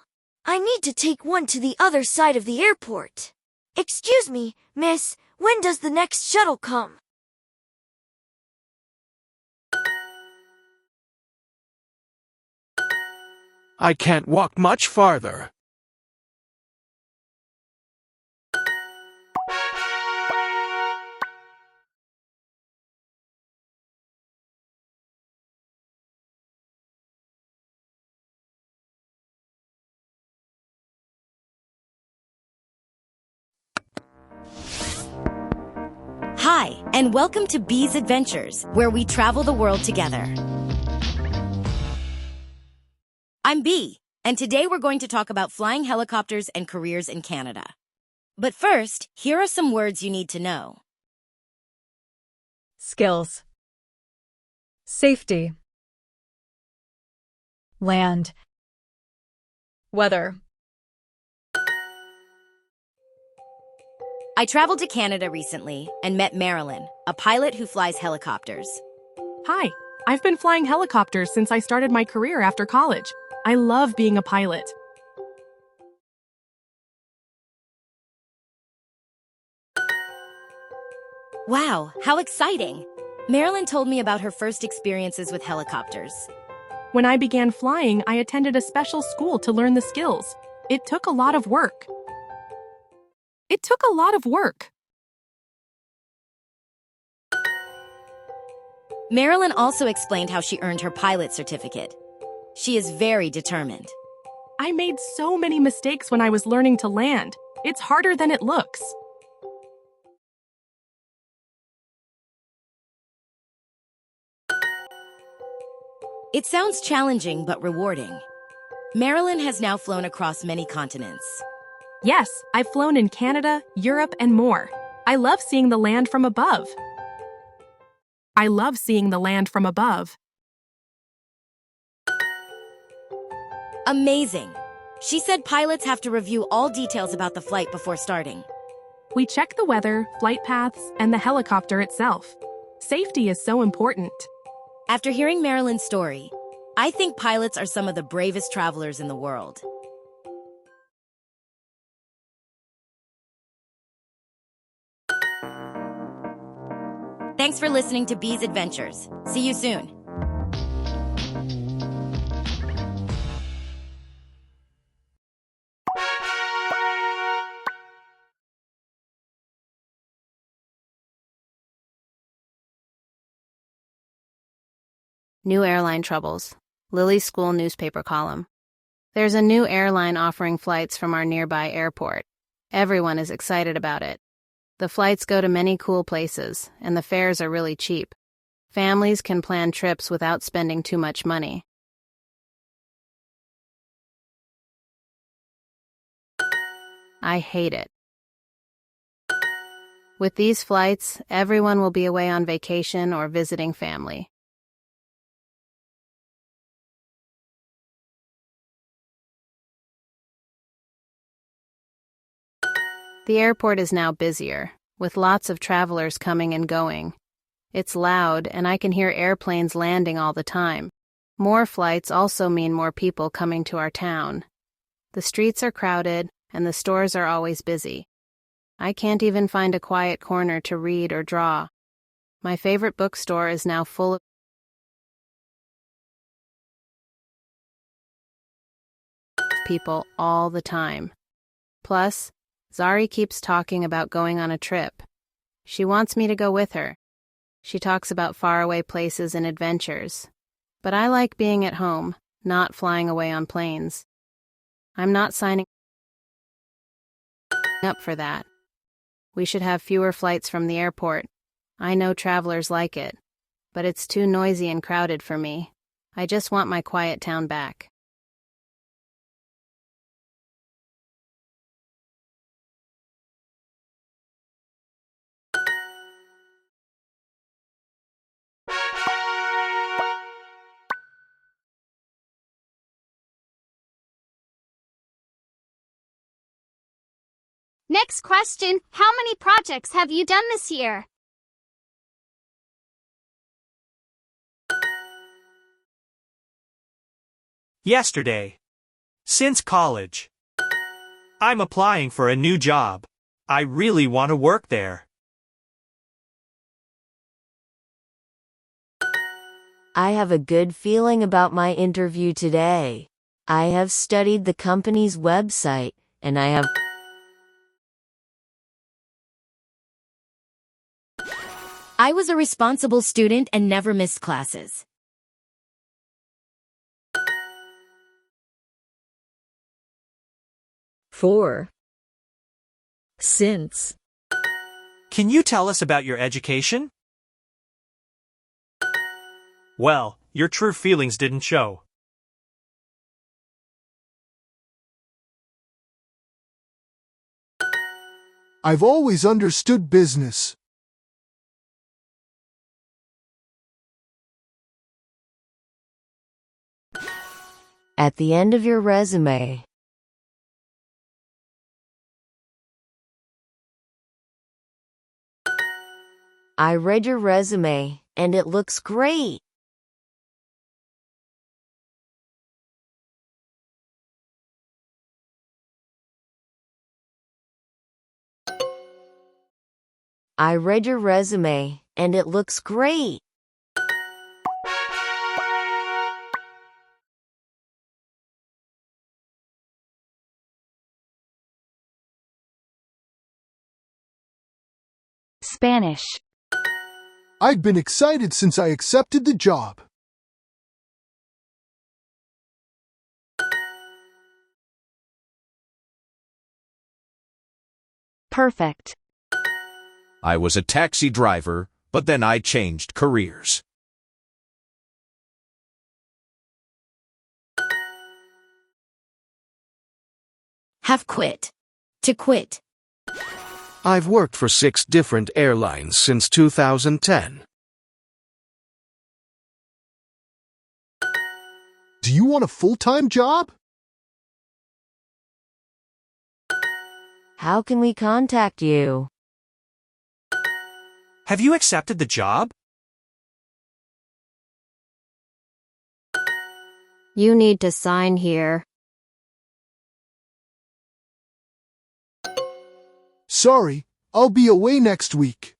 I need to take one to the other side of the airport. Excuse me, miss, when does the next shuttle come? I can't walk much farther. Hi, and welcome to Bee's Adventures, where we travel the world together. I'm Bee, and today we're going to talk about flying helicopters and careers in Canada. But first, here are some words you need to know. Skills. Safety. Land. Weather. I traveled to Canada recently and met Marilyn, a pilot who flies helicopters. Hi, I've been flying helicopters since I started my career after college. I love being a pilot. Wow, how exciting! Marilyn told me about her first experiences with helicopters. When I began flying, I attended a special school to learn the skills. It took a lot of work. Marilyn also explained how she earned her pilot certificate. She is very determined. I made so many mistakes when I was learning to land. It's harder than it looks. It sounds challenging but rewarding. Marilyn has now flown across many continents. Yes, I've flown in Canada, Europe, and more. I love seeing the land from above. Amazing! She said pilots have to review all details about the flight before starting. We check the weather, flight paths, and the helicopter itself. Safety is so important. After hearing Marilyn's story, I think pilots are some of the bravest travelers in the world. Thanks for listening to Bee's Adventures. See you soon. New airline troubles. Lily's school newspaper column. There's a new airline offering flights from our nearby airport. Everyone is excited about it. The flights go to many cool places, and the fares are really cheap. Families can plan trips without spending too much money. I hate it. With these flights, everyone will be away on vacation or visiting family. The airport is now busier, with lots of travelers coming and going. It's loud, and I can hear airplanes landing all the time. More flights also mean more people coming to our town. The streets are crowded, and the stores are always busy. I can't even find a quiet corner to read or draw. My favorite bookstore is now full of people all the time. Plus, Zari keeps talking about going on a trip. She wants me to go with her. She talks about faraway places and adventures. But I like being at home, not flying away on planes. I'm not signing up for that. We should have fewer flights from the airport. I know travelers like it, but it's too noisy and crowded for me. I just want my quiet town back. Next question, how many projects have you done this year? Yesterday. Since college. I'm applying for a new job. I really want to work there. I have a good feeling about my interview today. I have studied the company's website, and I have... I was a responsible student and never missed classes. For. Since. Can you tell us about your education? Well, your true feelings didn't show. I've always understood business. At the end of your resume. I read your resume, and it looks great. I read your resume, and it looks great. Spanish. I'd been excited since I accepted the job. Perfect. I was a taxi driver, but then I changed careers. Have quit. To quit. I've worked for 6 different airlines since 2010. Do you want a full-time job? How can we contact you? Have you accepted the job? You need to sign here. Sorry, I'll be away next week.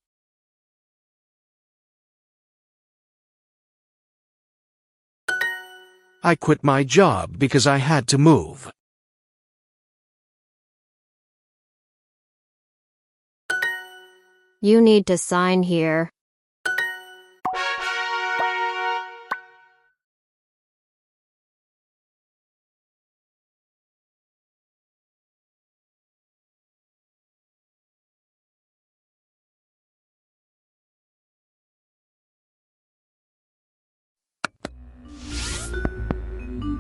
I quit my job because I had to move. You need to sign here.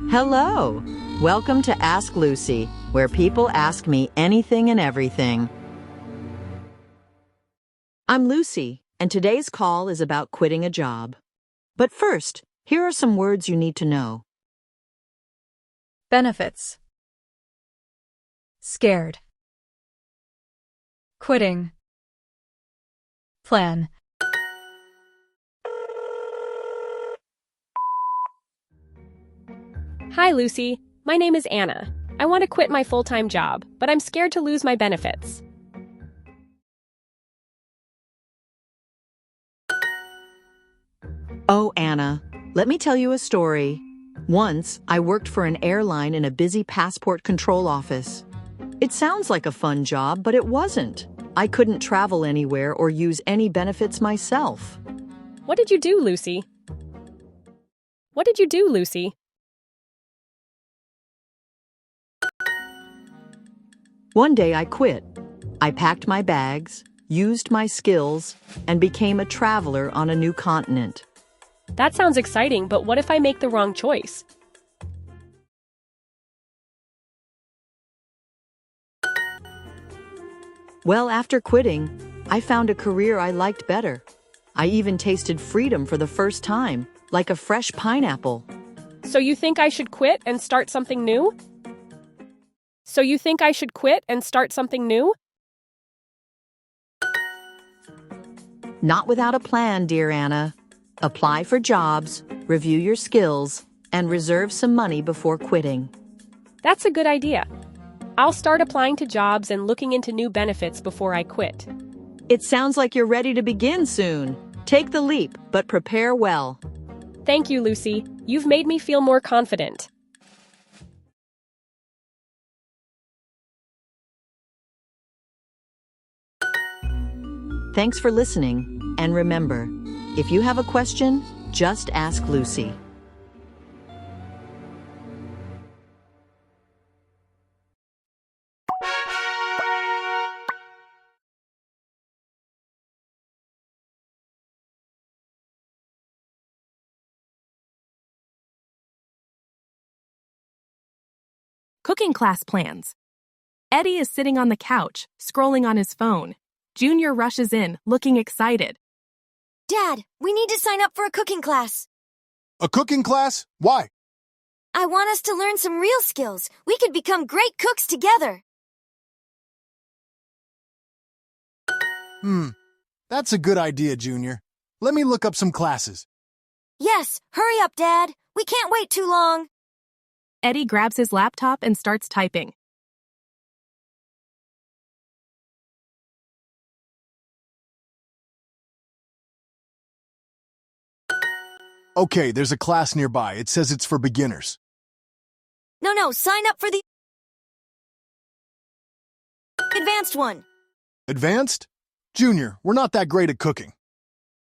Hello! Welcome to Ask Lucy, where people ask me anything and everything. I'm Lucy, and today's call is about quitting a job. But first, here are some words you need to know. Benefits. Scared. Quitting. Plan. Hi, Lucy. My name is Anna. I want to quit my full-time job, but I'm scared to lose my benefits. Oh, Anna, let me tell you a story. Once, I worked for an airline in a busy passport control office. It sounds like a fun job, but it wasn't. I couldn't travel anywhere or use any benefits myself. What did you do, Lucy? What did you do, Lucy? One day I quit. I packed my bags, used my skills, and became a traveler on a new continent. That sounds exciting, but what if I make the wrong choice? Well, after quitting, I found a career I liked better. I even tasted freedom for the first time, like a fresh pineapple. So you think I should quit and start something new? So you think I should quit and start something new? Not without a plan, dear Anna. Apply for jobs, review your skills, and reserve some money before quitting. That's a good idea. I'll start applying to jobs and looking into new benefits before I quit. It sounds like you're ready to begin soon. Take the leap, but prepare well. Thank you, Lucy. You've made me feel more confident. Thanks for listening, and remember, if you have a question, just ask Lucy. Cooking class plans. Eddie is sitting on the couch, scrolling on his phone. Junior rushes in, looking excited. Dad, we need to sign up for a cooking class. A cooking class? Why? I want us to learn some real skills. We could become great cooks together. That's a good idea, Junior. Let me look up some classes. Yes, hurry up, Dad. We can't wait too long. Eddie grabs his laptop and starts typing. Okay, there's a class nearby. It says it's for beginners. No, sign up for the advanced one. Advanced? Junior, we're not that great at cooking.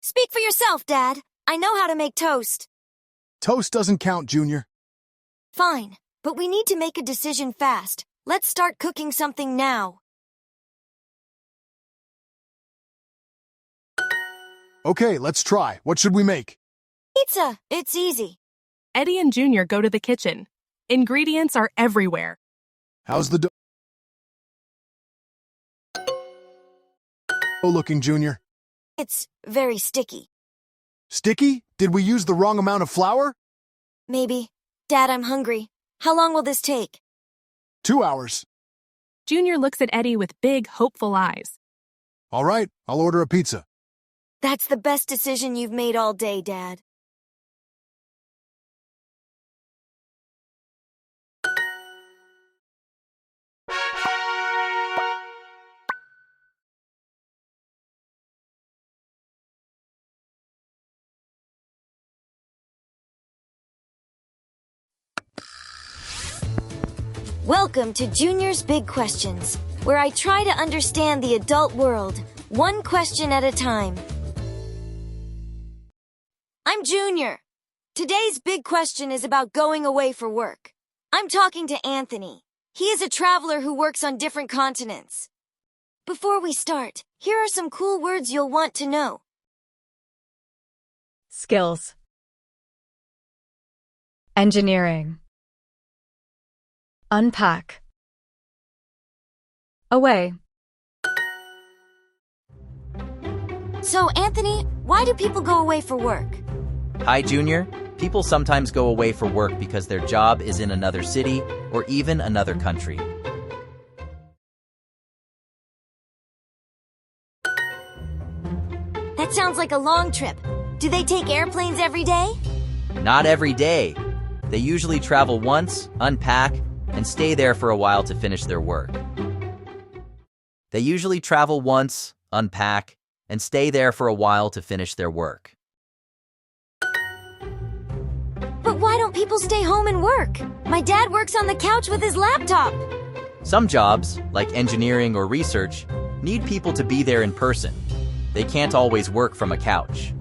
Speak for yourself, Dad. I know how to make toast. Toast doesn't count, Junior. Fine, but we need to make a decision fast. Let's start cooking something now. Okay, let's try. What should we make? Pizza. It's easy. Eddie and Junior go to the kitchen. Ingredients are everywhere. How's the dough looking, Junior? It's very sticky. Sticky? Did we use the wrong amount of flour? Maybe. Dad, I'm hungry. How long will this take? 2 hours. Junior looks at Eddie with big, hopeful eyes. All right, I'll order a pizza. That's the best decision you've made all day, Dad. Welcome to Junior's Big Questions, where I try to understand the adult world, one question at a time. I'm Junior. Today's big question is about going away for work. I'm talking to Anthony. He is a traveler who works on different continents. Before we start, here are some cool words you'll want to know. Skills. Engineering. Unpack. Away. So, Anthony, why do people go away for work? Hi, Junior. People sometimes go away for work because their job is in another city or even another country. That sounds like a long trip. Do they take airplanes every day? Not every day. They usually travel once, unpack, and stay there for a while to finish their work. They usually travel once, unpack, and stay there for a while to finish their work. But why don't people stay home and work? My dad works on the couch with his laptop. Some jobs, like engineering or research, need people to be there in person. They can't always work from a couch.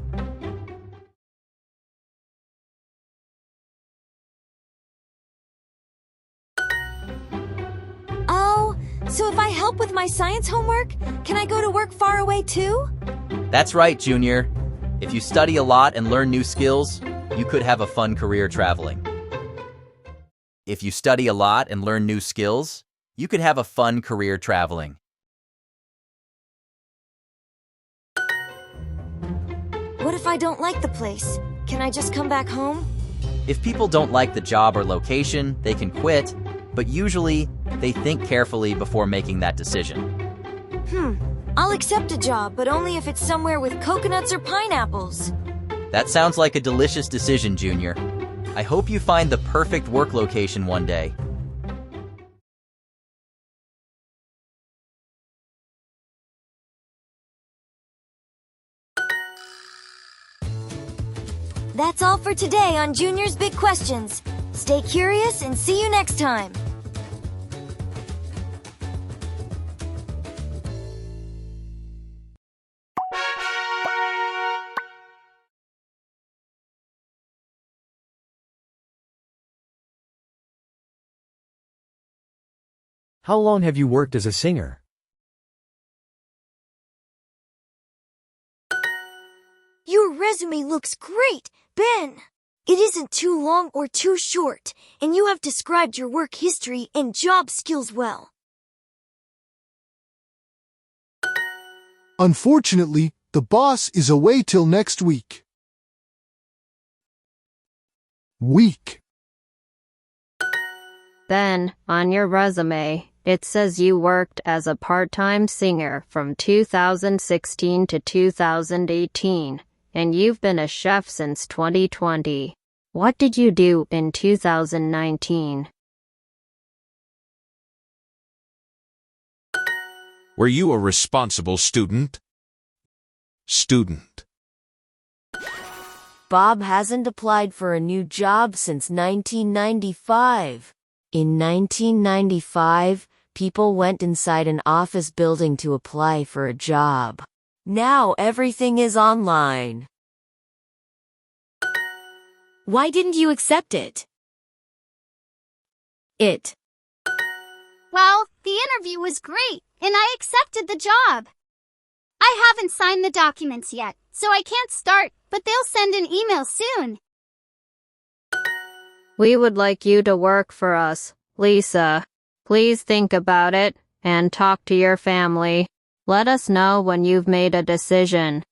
Oh, So if I help with my science homework, can I go to work far away too? That's right, Junior. If you study a lot and learn new skills, you could have a fun career traveling. If you study a lot and learn new skills, you could have a fun career traveling. What if I don't like the place? Can I just come back home? If people don't like the job or location, they can quit, but usually they think carefully before making that decision. I'll accept a job, but only if it's somewhere with coconuts or pineapples. That sounds like a delicious decision, Junior. I hope you find the perfect work location one day. That's all for today on Junior's Big Questions. Stay curious and see you next time. How long have you worked as a singer? Your resume looks great, Ben. It isn't too long or too short, and you have described your work history and job skills well. Unfortunately, the boss is away till next week. Then, on your resume, it says you worked as a part-time singer from 2016 to 2018, and you've been a chef since 2020. What did you do in 2019? Were you a responsible student? Student. Bob hasn't applied for a new job since 1995. In 1995, people went inside an office building to apply for a job. Now everything is online. Why didn't you accept it? Well, the interview was great, and I accepted the job. I haven't signed the documents yet, so I can't start, but they'll send an email soon. We would like you to work for us, Lisa. Please think about it and talk to your family. Let us know when you've made a decision.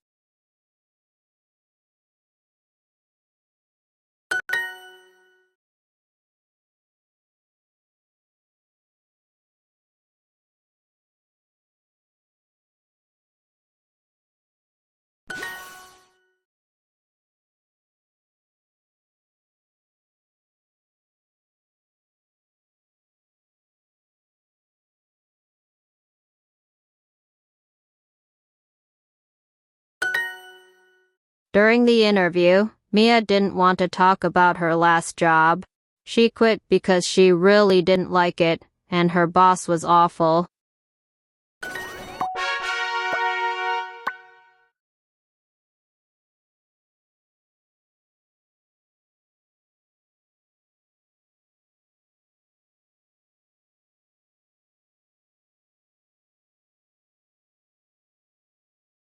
During the interview, Mia didn't want to talk about her last job. She quit because she really didn't like it, and her boss was awful.